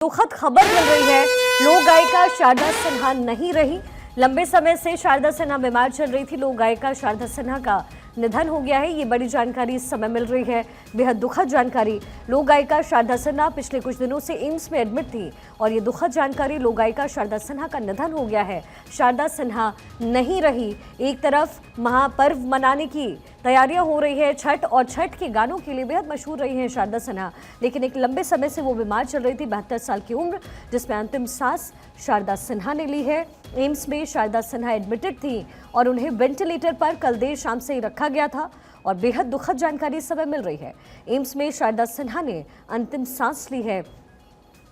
दुखद खबर मिल रही है। लोक गायिका शारदा सिन्हा नहीं रही। लंबे समय से शारदा सिन्हा बीमार चल रही थी। लोक गायिका शारदा सिन्हा का निधन हो गया है। ये बड़ी जानकारी इस समय मिल रही है, बेहद दुखद जानकारी। लोक गायिका शारदा सिन्हा पिछले कुछ दिनों से एम्स में एडमिट थी और ये दुखद जानकारी, लोक गायिका शारदा सिन्हा का निधन हो गया है। शारदा सिन्हा नहीं रही। एक तरफ महापर्व मनाने की तैयारियां हो रही है, छठ, और छठ के गानों के लिए बेहद मशहूर रही हैं शारदा सिन्हा, लेकिन एक लंबे समय से वो बीमार चल रही थी। 72 साल की उम्र, जिसमें अंतिम सांस शारदा सिन्हा ने ली है। एम्स में शारदा सिन्हा एडमिटेड थी और उन्हें वेंटिलेटर पर कल देर शाम से ही रखा गया था और बेहद दुखद जानकारी इस समय मिल रही है। एम्स में शारदा सिन्हा ने अंतिम सांस ली है।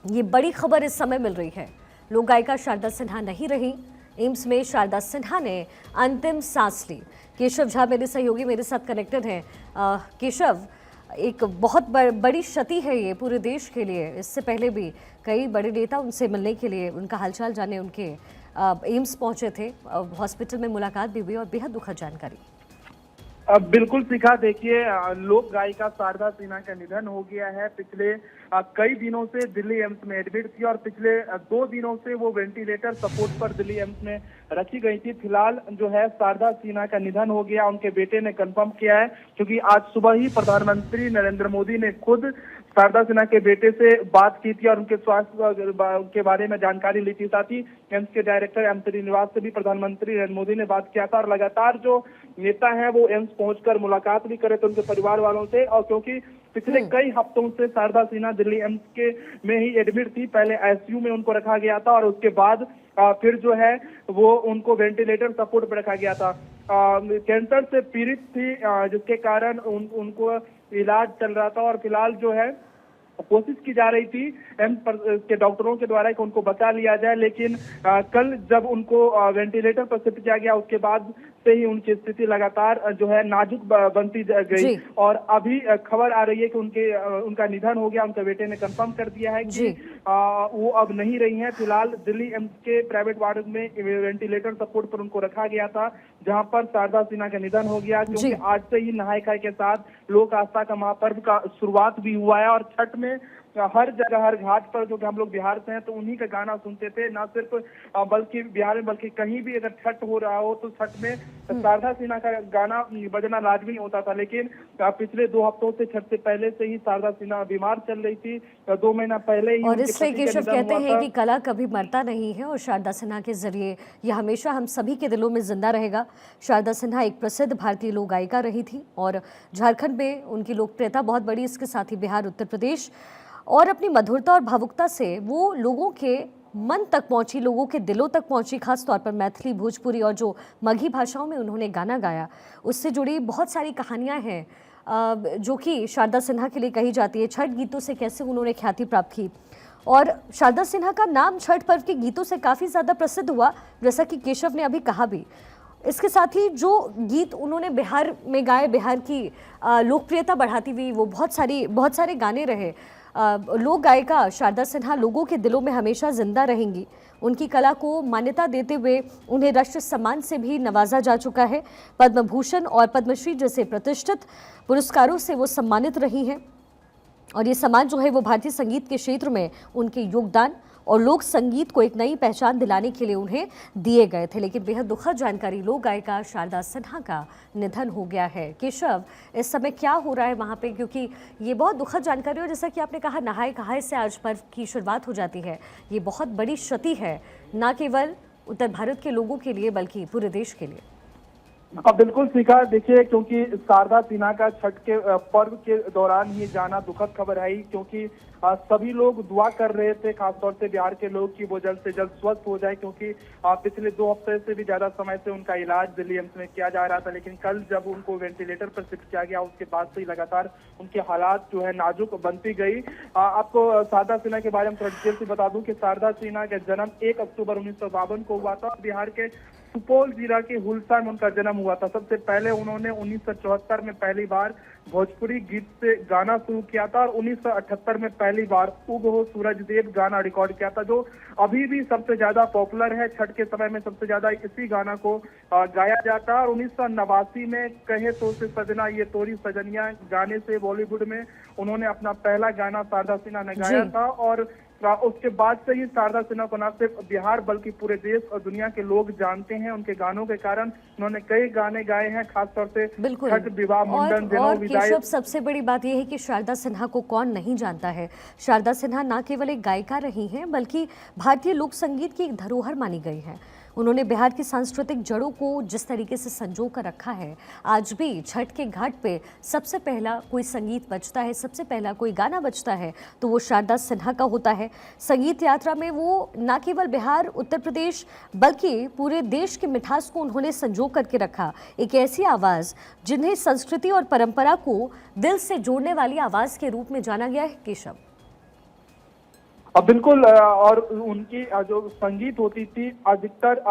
ये बड़ी खबर इस समय मिल रही है। लोक गायिका शारदा सिन्हा नहीं रही। एम्स में शारदा सिन्हा ने अंतिम सांस ली। केशव झा मेरे सहयोगी मेरे साथ कनेक्टेड हैं। केशव, एक बहुत बड़ी क्षति है ये पूरे देश के लिए। इससे पहले भी कई बड़े नेता उनसे मिलने के लिए, उनका हालचाल जानने उनके एम्स पहुंचे थे। हॉस्पिटल में मुलाकात भी हुई और बेहद दुखद जानकारी। बिल्कुल शिखा, देखिए लोक गायिका शारदा सिन्हा का निधन हो गया है। पिछले कई दिनों से दिल्ली एम्स में एडमिट थी और पिछले 2 दिनों से वो वेंटिलेटर सपोर्ट पर दिल्ली एम्स में रखी गई थी। फिलहाल जो है शारदा सिन्हा का निधन हो गया, उनके बेटे ने कंफर्म किया है, क्योंकि आज सुबह ही प्रधानमंत्री नरेंद्र मोदी ने खुद शारदा सिन्हा के बेटे से बात की थी और उनके स्वास्थ्य के बारे में जानकारी ली थी। साथ ही एम्स के डायरेक्टर एम श्रीनिवास से भी प्रधानमंत्री नरेंद्र मोदी ने बात किया था और लगातार जो नेता है वो एम्स पहुंचकर मुलाकात भी करे थे उनके परिवार वालों से। और क्योंकि पिछले कई हफ्तों से शारदा सिन्हा दिल्ली एम्स के में ही एडमिट थी, पहले आईसीयू में उनको रखा गया था और उसके बाद फिर जो है वो उनको वेंटिलेटर सपोर्ट पर रखा गया था। कैंसर से पीड़ित थी, जिसके कारण उनको इलाज चल रहा था और फिलहाल जो है कोशिश की जा रही थी एम्स के डॉक्टरों के द्वारा कि उनको बचा लिया जाए, लेकिन कल जब उनको वेंटिलेटर पर शिफ्ट किया गया उसके बाद से ही उनकी स्थिति लगातार जो है नाजुक बनती गई और अभी खबर आ रही है कि उनका निधन हो गया। उनके बेटे ने कंफर्म कर दिया है कि वो अब नहीं रही हैं। फिलहाल दिल्ली एम्स के प्राइवेट वार्ड में वेंटिलेटर सपोर्ट पर उनको रखा गया था, जहां पर शारदा सिन्हा का निधन हो गया, क्योंकि आज से ही नहाय खाए के साथ लोक आस्था का महापर्व का शुरुआत भी हुआ है। और छठ में हर जगह, हर घाट पर, जो कि हम लोग बिहार से हैं तो उन्हीं का गाना सुनते थे, ना सिर्फ बल्कि बिहार में बल्कि कहीं भी अगर छठ हो रहा हो तो छठ में शारदा सिन्हा का गाना बजना लाजमी होता था। लेकिन पिछले 2 हफ्तों से, छठ से पहले से ही शारदा सिन्हा बीमार चल रही थी, 2 महीना पहले ही। और इसलिए केशव कहते हैं कि कला कभी मरता नहीं है और शारदा सिन्हा के जरिए यह हमेशा हम सभी के दिलों में जिंदा रहेगा। शारदा सिन्हा एक प्रसिद्ध भारतीय लोक गायिका रही थी और झारखंड में उनकी लोकप्रियता बहुत बड़ी, इसके साथ ही बिहार, उत्तर प्रदेश, और अपनी मधुरता और भावुकता से वो लोगों के मन तक पहुंची, लोगों के दिलों तक पहुंची। खास तौर पर मैथिली, भोजपुरी और जो मगही भाषाओं में उन्होंने गाना गाया, उससे जुड़ी बहुत सारी कहानियां हैं जो कि शारदा सिन्हा के लिए कही जाती है। छठ गीतों से कैसे उन्होंने ख्याति प्राप्त की और शारदा सिन्हा का नाम छठ पर्व के गीतों से काफ़ी ज़्यादा प्रसिद्ध हुआ, जैसा कि केशव ने अभी कहा भी। इसके साथ ही जो गीत उन्होंने बिहार में गाए, बिहार की लोकप्रियता बढ़ाती हुई, वो बहुत सारे गाने रहे। लोक गायिका शारदा सिन्हा लोगों के दिलों में हमेशा जिंदा रहेंगी। उनकी कला को मान्यता देते हुए उन्हें राष्ट्रीय सम्मान से भी नवाजा जा चुका है। पद्म भूषण और पद्मश्री जैसे प्रतिष्ठित पुरस्कारों से वो सम्मानित रही हैं और ये सम्मान जो है वो भारतीय संगीत के क्षेत्र में उनके योगदान और लोक संगीत को एक नई पहचान दिलाने के लिए उन्हें दिए गए थे। लेकिन बेहद दुखद जानकारी, लोक गायिका शारदा सिन्हा का निधन हो गया है। केशव, इस समय क्या हो रहा है वहाँ पे, क्योंकि ये बहुत दुखद जानकारी, और जैसा कि आपने कहा नहाय खाए से आज पर्व की शुरुआत हो जाती है। ये बहुत बड़ी क्षति है, ना केवल उत्तर भारत के लोगों के लिए बल्कि पूरे देश के लिए। बिल्कुल शिखा, देखिए क्योंकि शारदा सिन्हा का छठ के पर्व के दौरान ही जाना दुखद खबर है, क्योंकि सभी लोग दुआ कर रहे थे, खासतौर से बिहार के लोग, कि वो जल्द से जल्द स्वस्थ हो जाए, क्योंकि पिछले 2 हफ्ते से भी ज्यादा समय से उनका इलाज दिल्ली एम्स में किया जा रहा था। लेकिन कल जब उनको वेंटिलेटर पर शिफ्ट किया गया उसके बाद से ही लगातार उनके हालात जो है नाजुक बनती गई। आपको शारदा सिन्हा के बारे में थोड़ा डिटेल से बता दूं कि शारदा सिन्हा का जन्म 1 अक्टूबर 1952 को हुआ था। बिहार के सुपौल जिला के हुलसा में उनका जन्म हुआ था। सबसे पहले उन्होंने 1974 में पहली बार भोजपुरी गीत से गाना शुरू किया था और 1978 में पहली बार उग हो सूरज देव गाना रिकॉर्ड किया था, जो अभी भी सबसे ज्यादा पॉपुलर है। छठ के समय में सबसे ज्यादा इसी गाना को गाया जाता है। और 1989 में कहे तो से सजना ये तोरी सजनिया गाने से बॉलीवुड में उन्होंने अपना पहला गाना शारदा सिन्हा ने गाया था। और उसके बाद से ही शारदा सिन्हा को न सिर्फ बिहार बल्कि पूरे देश और दुनिया के लोग जानते हैं। उनके गानों के कारण उन्होंने कई गाने गाए हैं, खासतौर से बिल्कुल। छठ, विवाह, मुंडन, जनेऊ, और विदाई। केशव, सबसे बड़ी बात यह है कि शारदा सिन्हा को कौन नहीं जानता है। शारदा सिन्हा न केवल एक गायिका रही हैं बल्कि भारतीय लोक संगीत की एक धरोहर मानी गई है। उन्होंने बिहार की सांस्कृतिक जड़ों को जिस तरीके से संजो कर रखा है, आज भी छठ के घाट पे सबसे पहला कोई संगीत बजता है, सबसे पहला कोई गाना बजता है तो वो शारदा सिन्हा का होता है। संगीत यात्रा में वो न केवल बिहार, उत्तर प्रदेश बल्कि पूरे देश की मिठास को उन्होंने संजो करके रखा। एक ऐसी आवाज़ जिन्हें संस्कृति और परंपरा को दिल से जोड़ने वाली आवाज़ के रूप में जाना गया है। केशव, बिल्कुल, और उनकी जो संगीत होती थी अधिकतर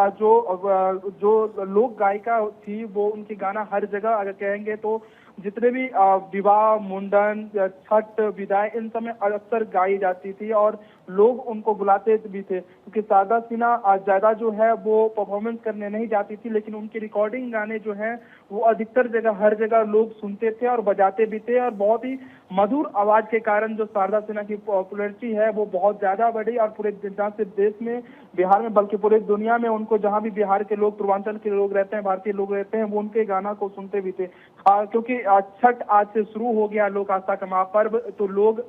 जो लोक गायिका थी वो उनकी गाना हर जगह अगर कहेंगे तो जितने भी विवाह, मुंडन, छठ, विदाई, इन सब में अक्सर गाई जाती थी और लोग उनको बुलाते भी थे, क्योंकि शारदा सिन्हा ज्यादा जो है वो परफॉर्मेंस करने नहीं जाती थी, लेकिन उनकी रिकॉर्डिंग गाने जो हैं वो अधिकतर जगह हर जगह लोग सुनते थे और बजाते भी थे। और बहुत ही मधुर आवाज के कारण जो शारदा सिन्हा की पॉपुलैरिटी है वो बहुत ज्यादा बढ़ी और पूरे न सिर्फ देश में, बिहार में बल्कि पूरे दुनिया में उनको, जहां भी बिहार के लोग, पूर्वांचल के लोग रहते हैं, भारतीय लोग रहते हैं, वो उनके गाना को सुनते भी थे। क्योंकि छठ आज से शुरू हो गया, लोक आस्था का महापर्व, तो लोग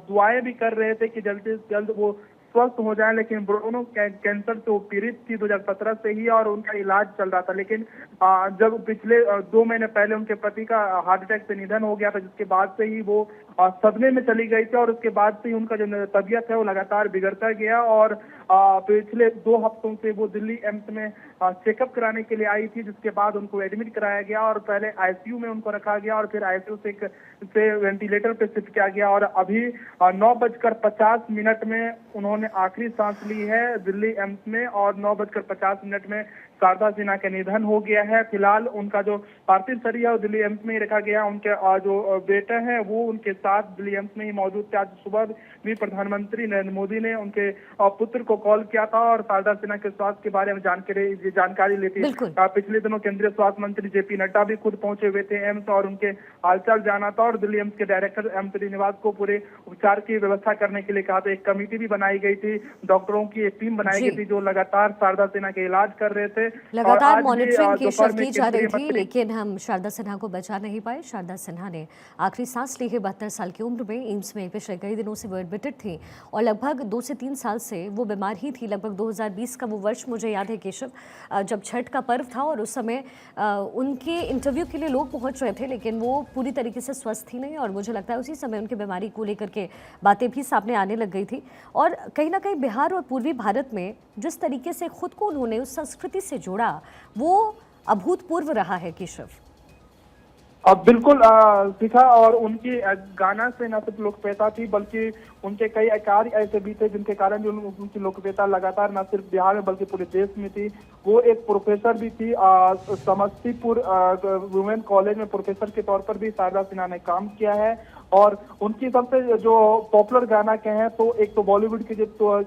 दुआएं भी कर रहे थे कि जल्द से जल्द वो स्वस्थ हो जाए। लेकिन ब्रोनो कैंसर से वो पीड़ित थी 2017 से ही और उनका इलाज चल रहा था। लेकिन जब पिछले 2 महीने पहले उनके पति का हार्ट अटैक से निधन हो गया था, जिसके बाद से ही वो सदमे में चली गई थी और उसके बाद से ही उनका जो तबीयत है वो लगातार बिगड़ता गया। और पिछले 2 हफ्तों से वो दिल्ली एम्स में चेकअप कराने के लिए आई थी, जिसके बाद उनको एडमिट कराया गया और पहले आईसीयू में उनको रखा गया और फिर आईसीयू से वेंटिलेटर पे शिफ्ट किया गया। और अभी 9:50 में उन्होंने आखिरी सांस ली है दिल्ली एम्स में और 9:50 में शारदा सिन्हा का निधन हो गया है। फिलहाल उनका जो पार्थिव शरीर है वो दिल्ली एम्स में ही रखा गया। उनके जो बेटे हैं वो उनके साथ दिल्ली एम्स में ही मौजूद थे। आज सुबह भी प्रधानमंत्री नरेंद्र मोदी ने उनके पुत्र को कॉल किया था और शारदा सिन्हा के स्वास्थ्य के बारे में जानकारी ली थी। पिछले दिनों केंद्रीय स्वास्थ्य मंत्री जेपी नड्डा भी खुद पहुंचे हुए थे एम्स और उनके हालचाल जाना था और दिल्ली एम्स के डायरेक्टर एम श्रीनिवास को पूरे उपचार की व्यवस्था करने के लिए कहा था। एक कमेटी भी बनाई गई थी, डॉक्टरों की एक टीम बनाई गई थी जो लगातार शारदा सिन्हा के इलाज कर रहे थे। लगातार मॉनिटरिंग की जा रही थी, लेकिन हम शारदा सिन्हा को बचा नहीं पाए। शारदा सिन्हा ने आखिरी सांस ली है 72 साल की उम्र में। एम्स में पिछले कई दिनों से वो एडमिटेड थी और लगभग 2 से 3 साल से वो बीमार ही थी। लगभग 2020 का वो वर्ष मुझे याद है केशव, जब छठ का पर्व था और उस समय उनके इंटरव्यू के लिए लोग पहुंच रहे थे, लेकिन वो पूरी तरीके से स्वस्थ थी नहीं और मुझे लगता है उसी समय उनकी बीमारी को लेकर के बातें भी सामने आने लग गई थी। और कहीं ना कहीं बिहार और पूर्वी भारत में जिस तरीके से खुद को उन्होंने उस संस्कृति से जोड़ा वो अभूतपूर्व रहा है केशव। अब बिल्कुल दिखा और उनकी गाना से न सिर्फ लोकप्रियता थी बल्कि उनके कई कार्य ऐसे भी थे जिनके कारण जो उनकी लोकप्रियता लगातार न सिर्फ बिहार में बल्कि पूरे देश में थी। वो एक प्रोफेसर भी थी, समस्तीपुर वुमेन कॉलेज में प्रोफेसर के तौर पर भी शारदा सिन्हा ने काम किया है। और उनकी सबसे जो पॉपुलर गाना कहें तो एक तो बॉलीवुड के जो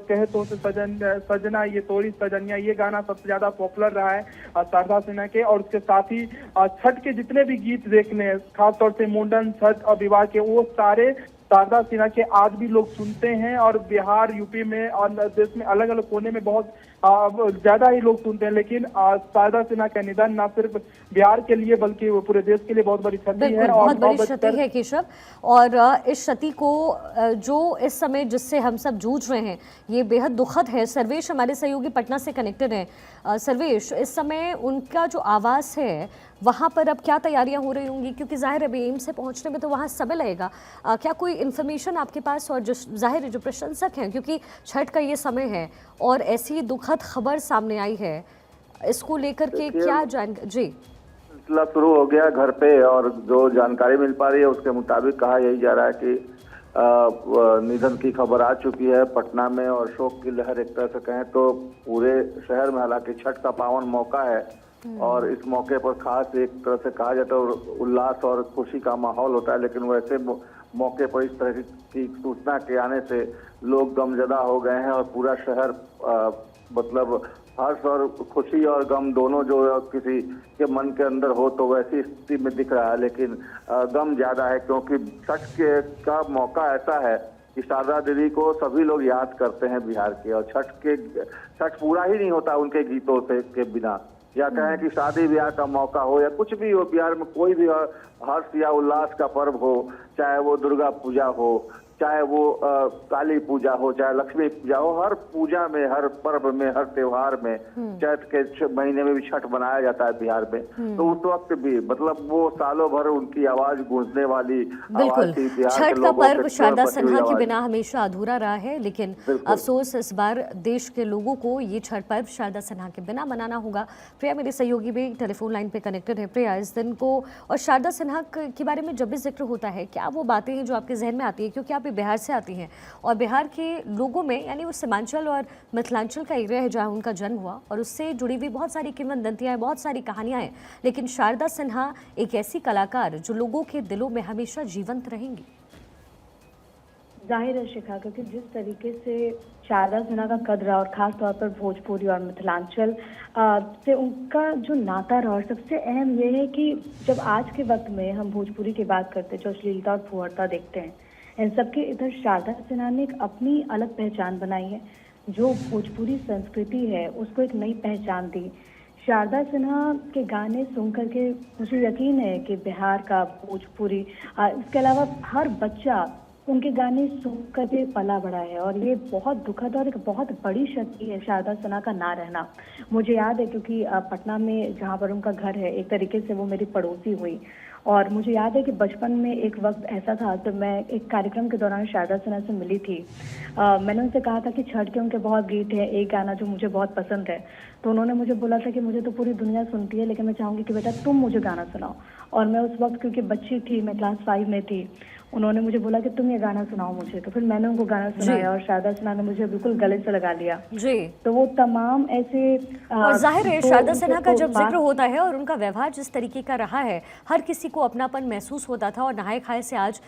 कहे तो सजना ये तोरी सजनिया, ये गाना सबसे ज्यादा पॉपुलर रहा है शारदा सिन्हा के। और उसके साथ ही छठ के जितने भी गीत देखने, खासतौर से मुंडन, छठ और विवाह के, वो सारे शारदा सिन्हा के आज भी लोग सुनते हैं। और बिहार, यूपी में और देश में अलग अलग कोने में बहुत ज्यादा ही लोग सुनते हैं। लेकिन शारदा सिन्हा का निधन न सिर्फ बिहार के लिए बल्कि पूरे देश के लिए बहुत बड़ी क्षति है। बहुत बड़ी क्षति है केशव, और इस क्षति को जो इस समय जिससे हम सब जूझ रहे हैं ये बेहद दुखद है। सर्वेश हमारे सहयोगी पटना से कनेक्टेड हैं। सर्वेश, इस समय उनका जो आवास है वहाँ पर अब क्या तैयारियां हो रही होंगी, क्योंकि जाहिर है अभी एम्स से पहुँचने में तो वहाँ समय लगेगा। क्या कोई इन्फॉर्मेशन आपके पास, और जो जाहिर है जो प्रशंसक हैं, क्योंकि छठ का ये समय है और ऐसी दुखद खबर सामने आई है, इसको लेकर के क्या जी सिलसिला शुरू हो गया घर पे, और जो जानकारी मिल पा रही है उसके मुताबिक कहा यही जा रहा है कि निधन की खबर आ चुकी है पटना में और शोक की लहर एक तरह से कहें तो पूरे शहर में। हालांकि छठ का पावन मौका है और इस मौके पर खास एक तरह से कहा जाता है उल्लास और खुशी का माहौल होता है, लेकिन वैसे मौके पर इस तरह की सूचना के आने से लोग गमजदा हो गए हैं और पूरा शहर मतलब हर्ष और खुशी और गम दोनों जो किसी के मन के अंदर हो तो वैसी स्थिति में दिख रहा है। लेकिन गम ज्यादा है क्योंकि छठ का मौका ऐसा है कि शारदा देवी को सभी लोग याद करते हैं बिहार के, और छठ पूरा ही नहीं होता उनके गीतों से के बिना। या कहें कि शादी ब्याह का मौका हो या कुछ भी हो, बिहार में कोई भी हर्ष या उल्लास का पर्व हो, चाहे वो दुर्गा पूजा हो, चाहे वो काली पूजा हो, चाहे लक्ष्मी पूजा हो, हर पूजा में, हर पर्व में, हर त्योहार में, चैत के महीने में भी छठ मनाया जाता है बिहार में। तो उस वक्त भी मतलब वो सालों भर उनकी आवाज गूंजने वाली बिल्कुल। छठ का पर्व शारदा सिन्हा के बिना हमेशा अधूरा रहा है, लेकिन अफसोस इस बार देश के लोगों को ये छठ पर्व शारदा सिन्हा के बिना मनाना होगा। प्रिया मेरे सहयोगी भी टेलीफोन लाइन पे कनेक्टेड है। प्रिया, इस दिन को और शारदा सिन्हा के बारे में जब भी जिक्र होता है, क्या वो बातें हैं जो आपके जहन में आती है, क्योंकि आप बिहार से आती हैं और बिहार के लोगों में, यानी वो सीमांचल और मिथिलांचल का एरिया है जहाँ उनका जन्म हुआ, और उससे जुड़ी हुई बहुत सारी किंवदंतियां हैं, बहुत सारी कहानियां हैं, लेकिन शारदा सिन्हा एक ऐसी कलाकार जो लोगों के दिलों में हमेशा जीवंत रहेंगी। जाहिर है शिखा, क्योंकि जिस तरीके से शारदा सिन्हा का कद रहा और ख़ास तौर पर भोजपुरी और मिथिलांचल से उनका जो नाता रहा, और सबसे अहम ये है कि जब आज के वक्त में हम भोजपुरी की बात करते हैं, जो अश्लीलता और फुहड़ता देखते हैं, इन सबके इधर शारदा सिन्हा ने एक अपनी अलग पहचान बनाई है, जो भोजपुरी संस्कृति है उसको एक नई पहचान दी। शारदा सिन्हा के गाने सुन करके मुझे यकीन है कि बिहार का भोजपुरी, इसके अलावा हर बच्चा उनके गाने सुन करके पला बड़ा है, और ये बहुत दुखद और एक बहुत बड़ी क्षति है शारदा सिन्हा का ना रहना। मुझे याद है क्योंकि पटना में जहाँ पर उनका घर है, एक तरीके से वो मेरी पड़ोसी हुई, और मुझे याद है कि बचपन में एक वक्त ऐसा था जब मैं एक कार्यक्रम के दौरान शारदा सिन्हा से मिली थी। मैंने उनसे कहा था कि छठ के उनके बहुत गीत हैं, एक गाना जो मुझे बहुत पसंद है, तो उन्होंने मुझे बोला था कि मुझे तो पूरी दुनिया सुनती है, लेकिन मैं चाहूँगी कि बेटा तुम मुझे गाना सुनाओ। और मैं उस वक्त क्योंकि बच्ची थी, मैं क्लास 5 में थी, उन्होंने मुझे बोला कि तुम ये गाना सुनाओ मुझे, तो फिर मैंने उनको गाना सुनाया और शारदा सिन्हा ने मुझे बिल्कुल गले से लगा लिया जी। तो वो तमाम ऐसे और जाहिर है शारदा सिन्हा का जब जिक्र होता है और उनका व्यवहार जिस तरीके का रहा है, हर किसी को अपनापन महसूस होता था, और नहाए खाए से आज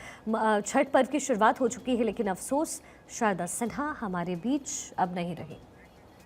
छठ पर्व की शुरुआत हो चुकी है, लेकिन अफसोस शारदा सिन्हा हमारे बीच अब नहीं रही।